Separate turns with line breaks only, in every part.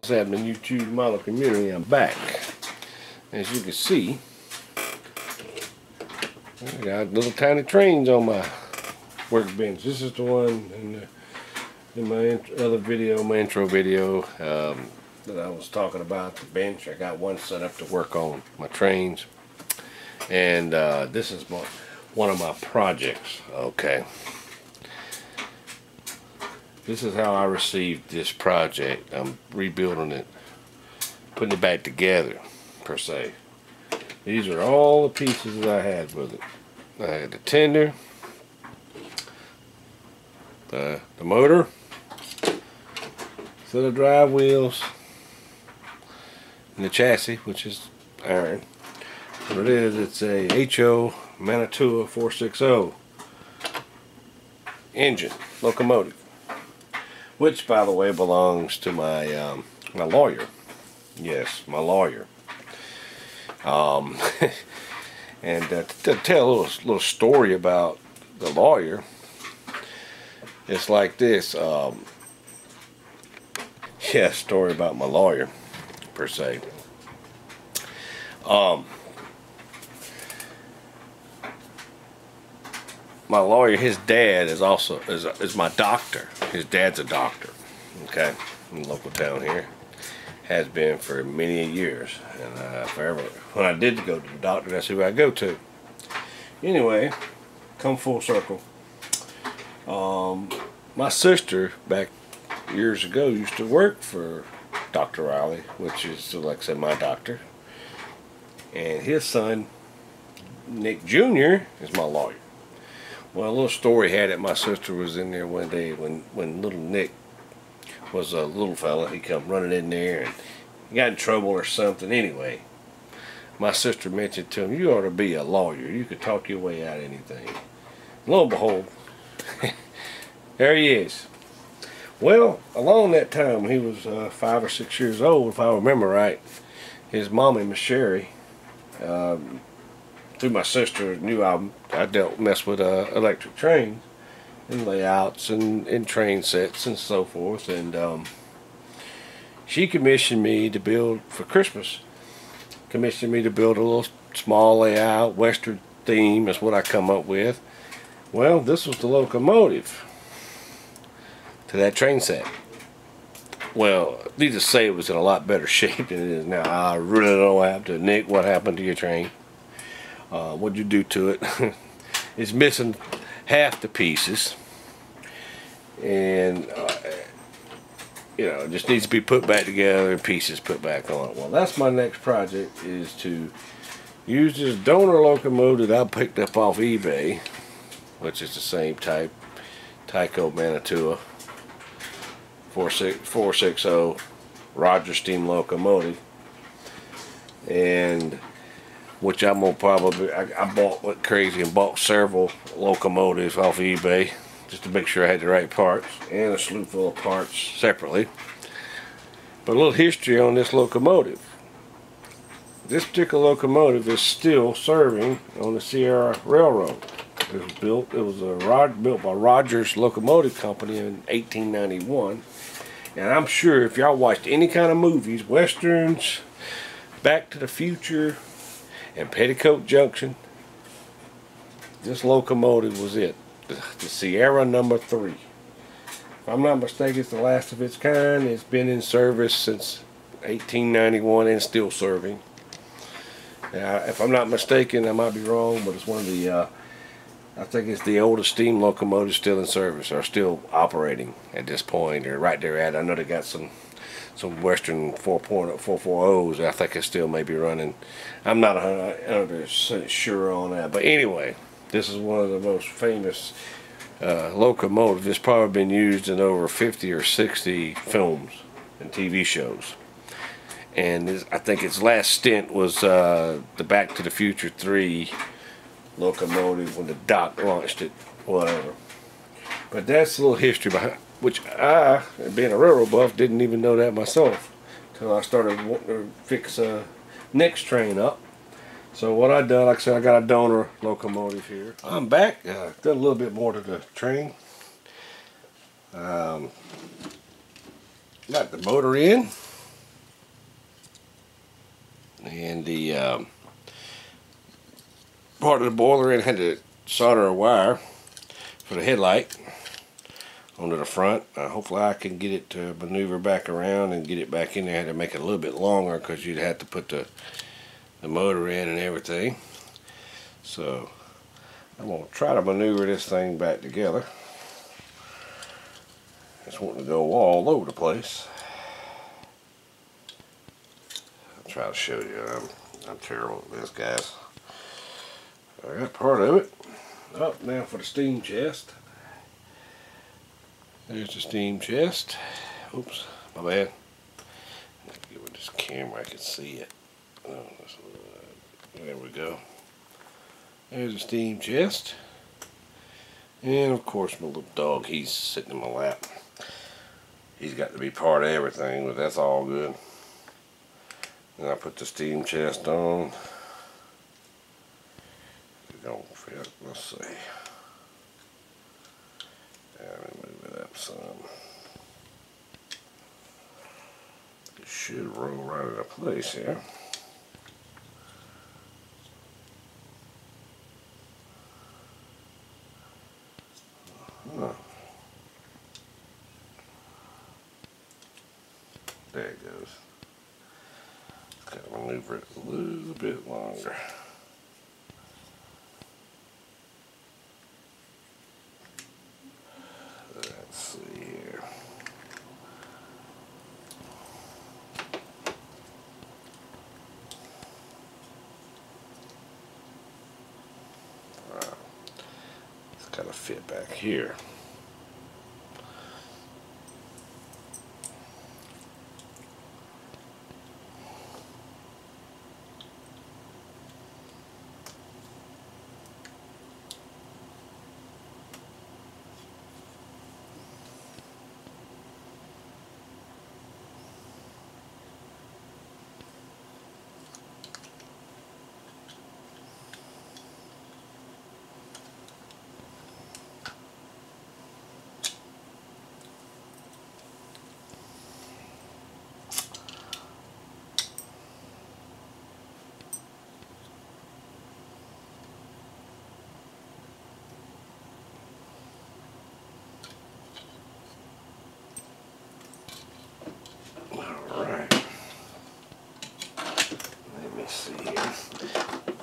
What's happening, YouTube model community? I'm back. As you can see, I got little tiny trains on my workbench. This is the one in my other video, my intro video, that I was talking about, the bench. I got one set up to work on my trains. And this is one of my projects. Okay. This is how I received this project. I'm rebuilding it, putting it back together, per se. These are all the pieces that I had with it. I had the tender, the motor, set of drive wheels, and the chassis, which is iron. What it is, it's a HO Mantua 460 engine, locomotive. Which, by the way, belongs to my my lawyer. Yes, my lawyer. And to tell a little story about the lawyer, it's like this. Yeah, story about my lawyer, per se. My lawyer, his dad is my doctor. His dad's a doctor, okay, in the local town here. Has been for many years, and forever. When I did go to the doctor, that's who I go to. Anyway, come full circle. My sister, back years ago, used to work for Dr. Riley, which is, like I said, my doctor. And his son, Nick Jr., is my lawyer. Well, a little story had it, my sister was in there one day when little Nick was a little fella. He come running in there and he got in trouble or something. Anyway, my sister mentioned to him, you ought to be a lawyer. You could talk your way out of anything. Lo and behold, there he is. Well, along that time, he was 5 or 6 years old, if I remember right. His mommy, Miss Sherry, through my sister, knew I mess with electric trains and layouts and train sets and so forth, and she commissioned me to build for Christmas. Commissioned me to build a little small layout, Western theme is what I come up with. Well, this was the locomotive to that train set. Well, needless to say, it was in a lot better shape than it is now. I really don't know what happened to it. Nick, what happened to your train? What'd you do to it? It's missing half the pieces, and you know, it just needs to be put back together and pieces put back on it. Well, that's my next project, is to use this donor locomotive that I picked up off eBay, which is the same type, Tyco Mantua 460 Rogers steam locomotive, and which I'm gonna probably, I went crazy and bought several locomotives off eBay just to make sure I had the right parts, and a slew full of parts separately. But a little history on this locomotive. This particular locomotive is still serving on the Sierra Railroad. It was built by Rogers Locomotive Company in 1891. And I'm sure if y'all watched any kind of movies, westerns, Back to the Future, and Petticoat Junction, this locomotive was it. The Sierra number 3. If I'm not mistaken, it's the last of its kind. It's been in service since 1891 and still serving. Now, if I'm not mistaken, I might be wrong, but it's one of the, I think it's the oldest steam locomotive still in service, or still operating at this point. They're right there at it. I know they got some Western 4.0s. I think it still may be running. I'm not 100% sure on that. But anyway, this is one of the most famous locomotives. It's probably been used in over 50 or 60 films and TV shows. And I think its last stint was the Back to the Future 3 locomotive when the Doc launched it, whatever. But that's a little history behind, which I, being a railroad buff, didn't even know that myself until I started wanting to fix Nick's train up. So what I done, like I said, I got a donor locomotive here. I'm back, done a little bit more to the train. Got the motor in. and the part of the boiler end had to solder a wire for the headlight onto the front. Hopefully I can get it to maneuver back around and get it back in there. I had to make it a little bit longer because you'd have to put the motor in and everything. So I'm going to try to maneuver this thing back together. Just wanting to go all over the place. I'll try to show you. I'm terrible at this, guys. I got part of it. Up now for the steam chest. There's the steam chest. Oops, my bad. With this camera I can see it. Oh, there we go. There's the steam chest. And of course my little dog, he's sitting in my lap. He's got to be part of everything, but that's all good. And I put the steam chest on. It don't fit. Let's see. Let me move it up some. It should roll right into place here. There it goes. Just gotta maneuver it a little bit longer. Let's see here. Wow. It's gotta fit back here.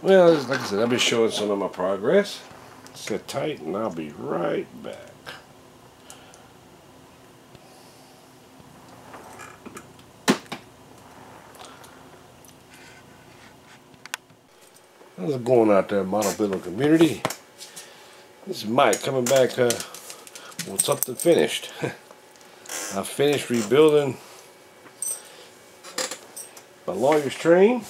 Well, like I said, I'll be showing some of my progress. Sit tight and I'll be right back. How's it going out there, model building community? This is Mike coming back with something finished. I finished rebuilding my lawyer's train.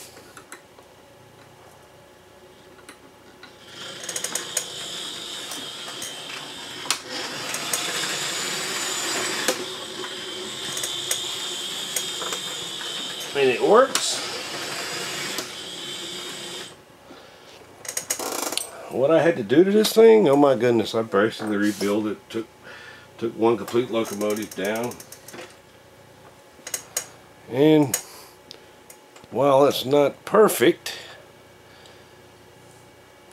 And it works. What I had to do to this thing, oh my goodness, I basically rebuilt it. Took one complete locomotive down. And while it's not perfect,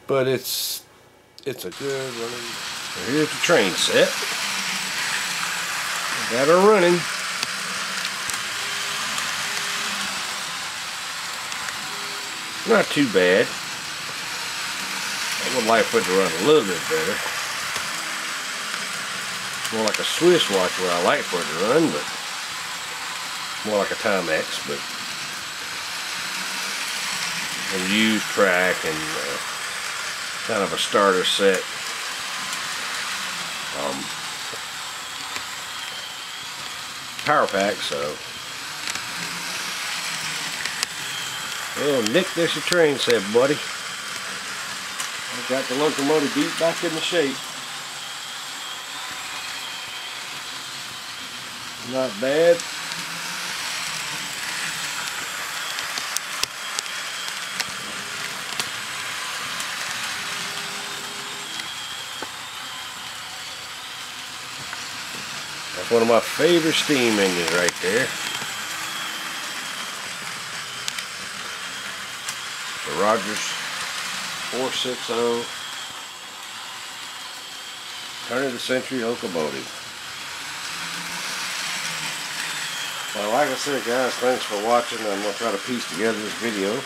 but it's a good running. So here's the train set. Got her running. Not too bad. I would like for it to run a little bit better. More like a Swiss watch where I like for it to run, but more like a Timex, but a used track and kind of a starter set. Power pack, so. Oh, Nick, there's your train set, buddy. I got the locomotive beat back into shape. Not bad. That's one of my favorite steam engines right there. Rogers 460 turn of the century locomotive. Well, like I said, guys, thanks for watching. I'm going to try to piece together this video.